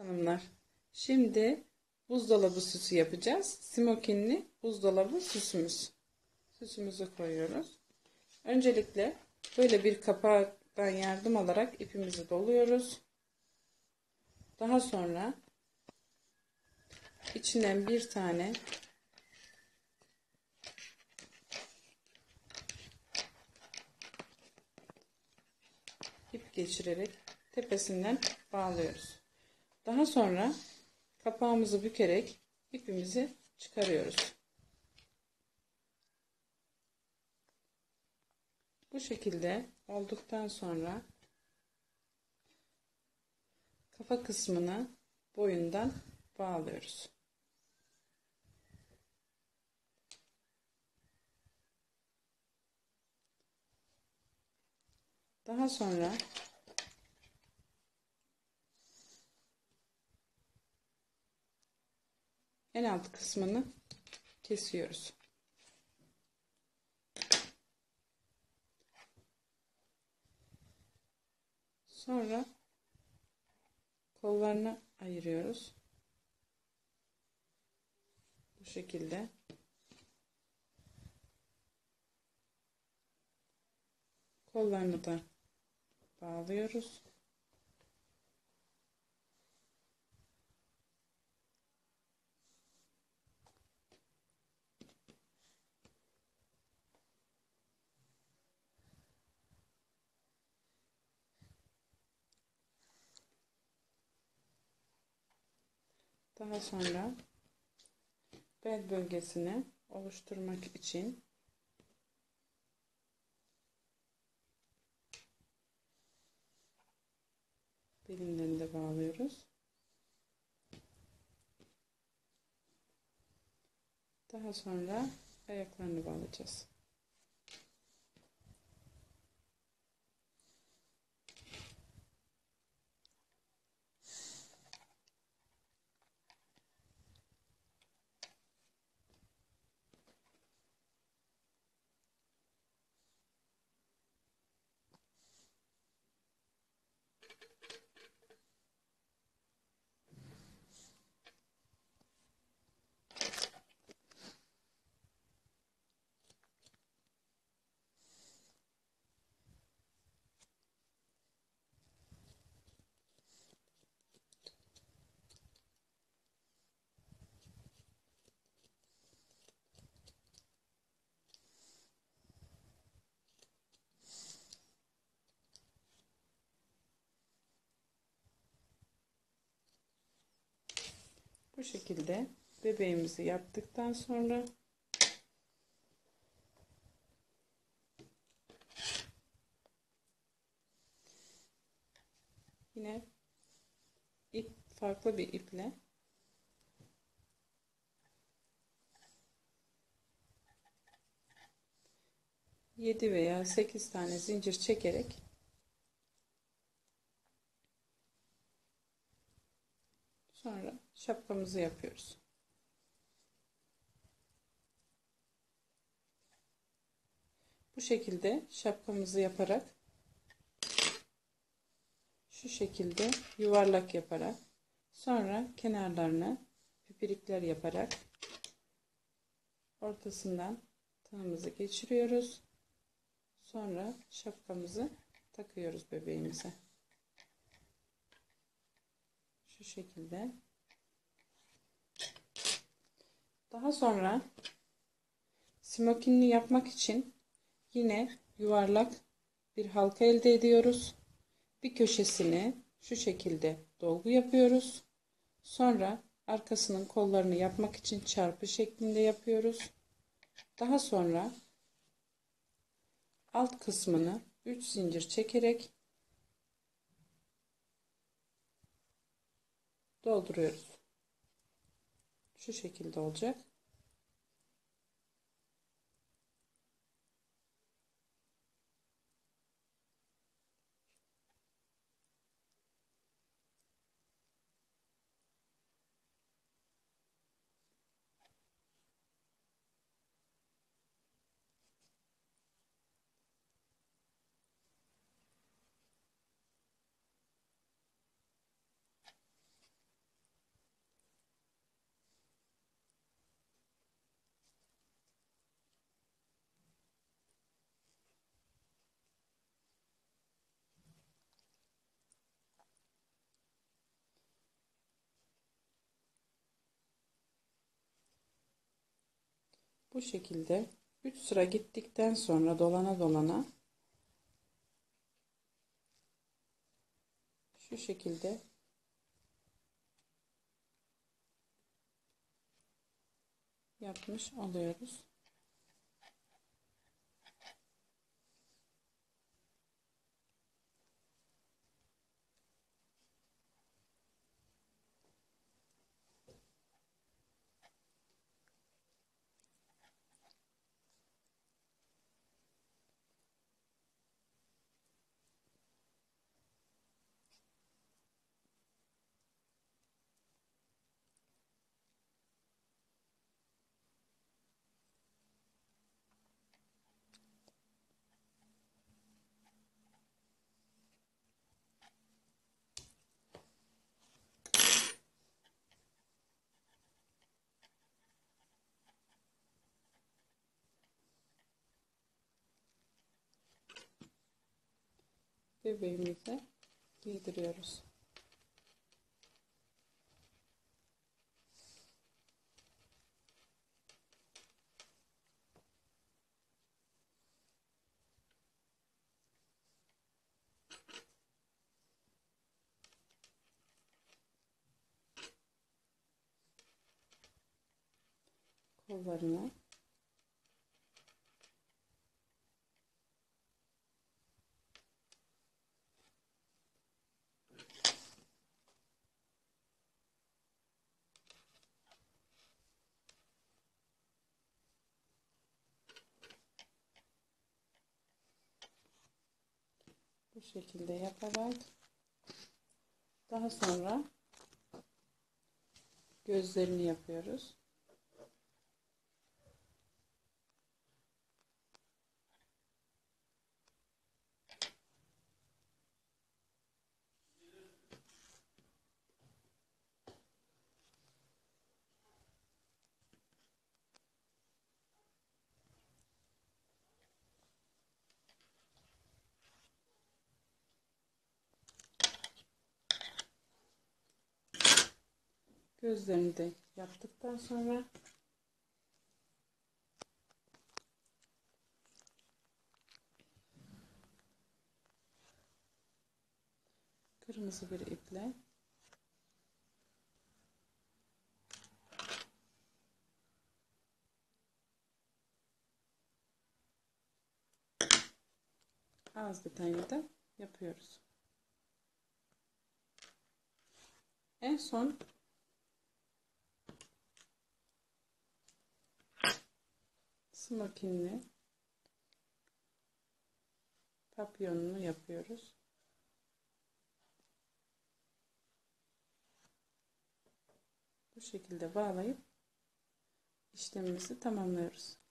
Hanımlar, şimdi buzdolabı süsü yapacağız. Smokinli buzdolabı süsümüz. Süsümüzü koyuyoruz. Öncelikle böyle bir kapaktan yardım alarak ipimizi doluyoruz. Daha sonra içinden bir tane ip geçirerek tepesinden bağlıyoruz. Daha sonra kapağımızı bükerek ipimizi çıkarıyoruz. Bu şekilde olduktan sonra kafa kısmını boyundan bağlıyoruz. Daha sonra en alt kısmını kesiyoruz. Sonra kollarını ayırıyoruz. Bu şekilde. Kollarını da bağlıyoruz. Daha sonra bel bölgesini oluşturmak için belinden de bağlıyoruz. Daha sonra ayaklarını bağlayacağız. Bu şekilde bebeğimizi yaptıktan sonra yine farklı bir iple yedi veya 8 tane zincir çekerek sonra şapkamızı yapıyoruz. Bu şekilde şapkamızı yaparak şu şekilde yuvarlak yaparak sonra kenarlarını pipirikler yaparak ortasından tığımızı geçiriyoruz. Sonra şapkamızı takıyoruz bebeğimize. Şu şekilde. Daha sonra smokinli yapmak için yine yuvarlak bir halka elde ediyoruz. Bir köşesini şu şekilde dolgu yapıyoruz. Sonra arkasının kollarını yapmak için çarpı şeklinde yapıyoruz. Daha sonra alt kısmını 3 zincir çekerek dolduruyoruz. Şu şekilde olacak. Bu şekilde 3 sıra gittikten sonra dolana dolana şu şekilde yapmış oluyoruz. Bebeğimize giydiriyoruz. Kollarını bu şekilde yaparak daha sonra gözlerini yapıyoruz. Gözlerini de yaptıktan sonra kırmızı bir iple ağız detayını da yapıyoruz. En son smokinli papyonunu yapıyoruz. Bu şekilde bağlayıp işlemimizi tamamlıyoruz.